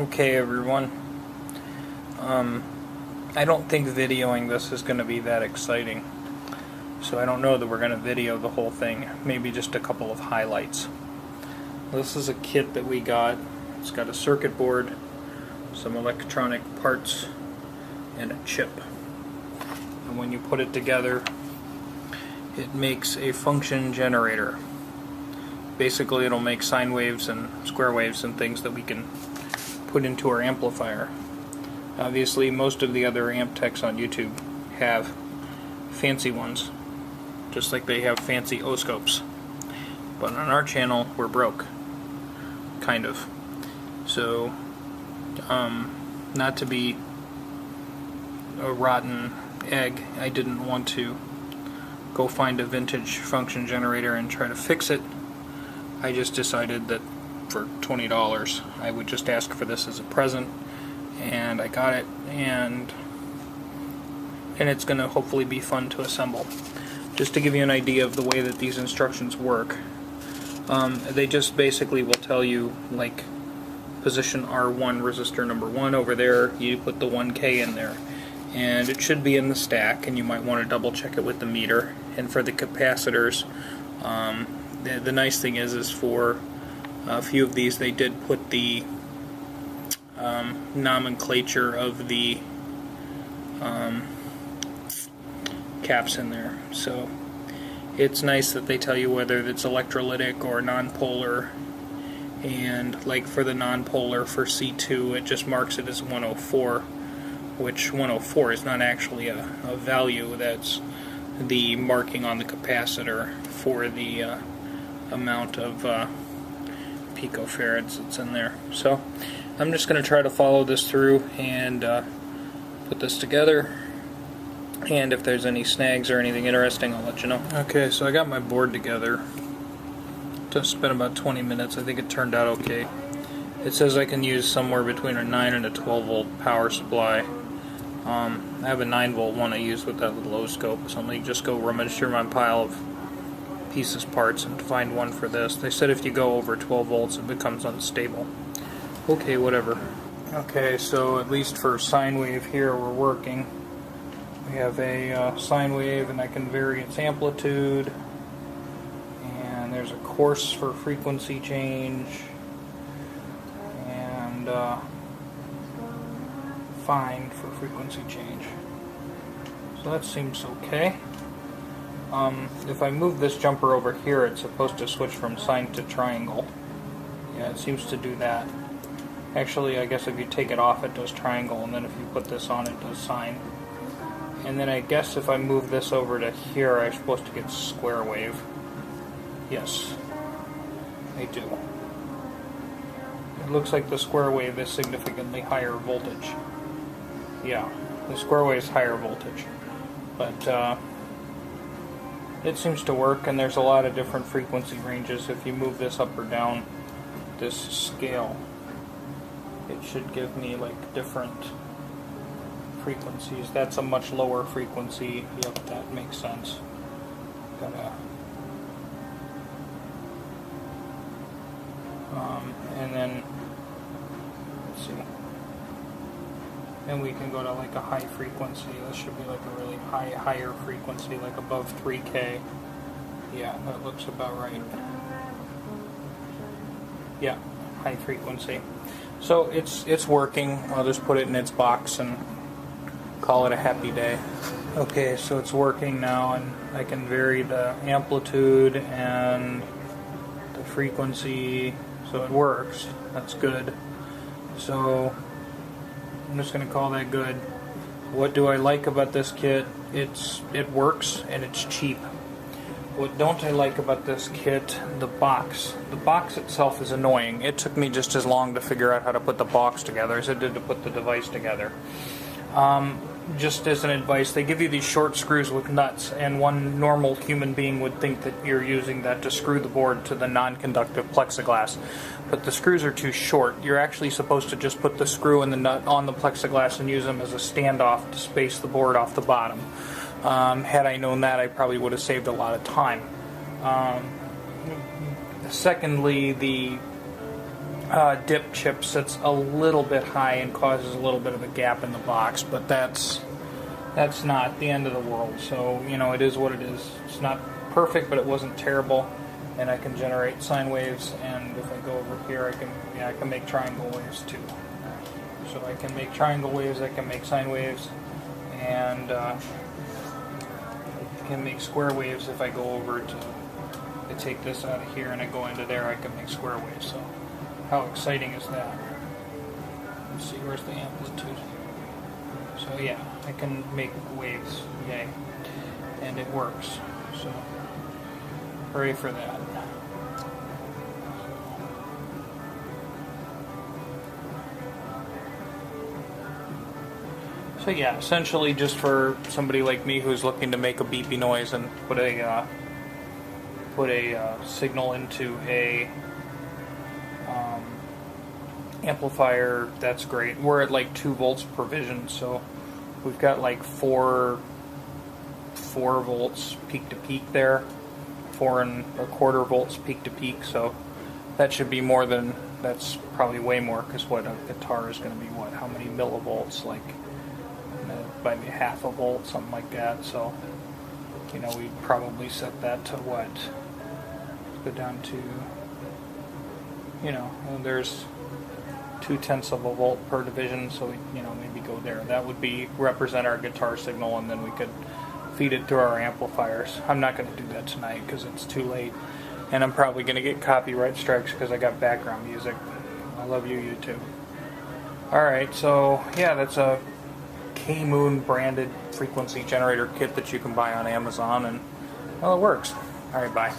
Okay, everyone. I don't think videoing this is going to be that exciting. So I don't know that we're going to video the whole thing. Maybe just a couple of highlights. This is a kit that we got. It's got a circuit board, some electronic parts, and a chip. And when you put it together, it makes a function generator. Basically, it'll make sine waves and square waves and things that we can put into our amplifier. Obviously, most of the other amp techs on YouTube have fancy ones, just like they have fancy oscopes. But on our channel, we're broke. Kind of. So, not to be a rotten egg, I didn't want to go find a vintage function generator and try to fix it. I just decided that for $20 I would just ask for this as a present, and I got it, and it's going to hopefully be fun to assemble. Just to give you an idea of the way that these instructions work, they just basically will tell you, like, position R1 resistor number 1 over there, you put the 1K in there, and it should be in the stack, and you might want to double check it with the meter. And for the capacitors, the nice thing is for a few of these they did put the nomenclature of the caps in there. So it's nice that they tell you whether it's electrolytic or nonpolar, and like for the nonpolar for C2 it just marks it as 104, which 104 is not actually a value, that's the marking on the capacitor for the amount of picofarads that's in there. So I'm just going to try to follow this through and put this together, and if there's any snags or anything interesting, I'll let you know. Okay, so I got my board together. Just spent about 20 minutes. I think it turned out okay. It says I can use somewhere between a 9 and a 12 volt power supply. I have a 9 volt one I use with that little oscope, so I'm going to just go rummage through my pile of pieces, parts, and find one for this. They said if you go over 12 volts it becomes unstable. Okay, whatever. Okay, so at least for sine wave here we're working. We have a sine wave, and I can vary its amplitude, and there's a course for frequency change, and fine for frequency change. So that seems okay. If I move this jumper over here, it's supposed to switch from sine to triangle. Yeah, it seems to do that. Actually, I guess if you take it off it does triangle, and then if you put this on it does sine. And then I guess if I move this over to here, I'm supposed to get square wave. Yes, I do. It looks like the square wave is significantly higher voltage. Yeah, the square wave is higher voltage. But it seems to work, and there's a lot of different frequency ranges. If you move this up or down this scale, it should give me like different frequencies. That's a much lower frequency. Yep, that makes sense. And then let's see. And we can go to like a high frequency. This should be like a really higher frequency, like above 3K. Yeah, that looks about right. Yeah, high frequency. So it's working. I'll just put it in its box and call it a happy day. Okay, so it's working now, and I can vary the amplitude and the frequency, so it works. That's good. So I'm just going to call that good. What do I like about this kit? It works, and it's cheap. What don't I like about this kit? The box. The box itself is annoying. It took me just as long to figure out how to put the box together as it did to put the device together. Just as an advice, they give you these short screws with nuts, and one normal human being would think that you're using that to screw the board to the non-conductive plexiglass. But the screws are too short. You're actually supposed to just put the screw and the nut on the plexiglass and use them as a standoff to space the board off the bottom. Had I known that, I probably would have saved a lot of time. Secondly, the dip chip sits a little bit high and causes a little bit of a gap in the box, but that's not the end of the world. So, you know, it is what it is. It's not perfect, but it wasn't terrible, and I can generate sine waves, and if I go over here, I can make triangle waves too. So I can make triangle waves, I can make sine waves, and I can make square waves. If I go over to, I take this out of here and I go into there, I can make square waves. So how exciting is that? Let's see, where's the amplitude? So yeah, I can make waves, yay, and it works. So hooray for that. So yeah, essentially just for somebody like me who's looking to make a beepy noise and put a signal into a amplifier, that's great. We're at like 2 volts per vision, so we've got like 4 volts peak to peak there, 4.25 volts peak to peak, so that should be more than, that's probably way more, because what a guitar is going to be, what, how many millivolts, like maybe half a volt, something like that. So, you know, we'd probably set that to what, go down to, you know, there's 0.2 of a volt per division, so we, you know, maybe go there. That would be represent our guitar signal, and then we could feed it through our amplifiers. I'm not going to do that tonight because it's too late, and I'm probably going to get copyright strikes because I got background music. I love you, YouTube. Alright, so yeah, that's a Kmoon branded frequency generator kit that you can buy on Amazon, and well, it works. Alright, bye.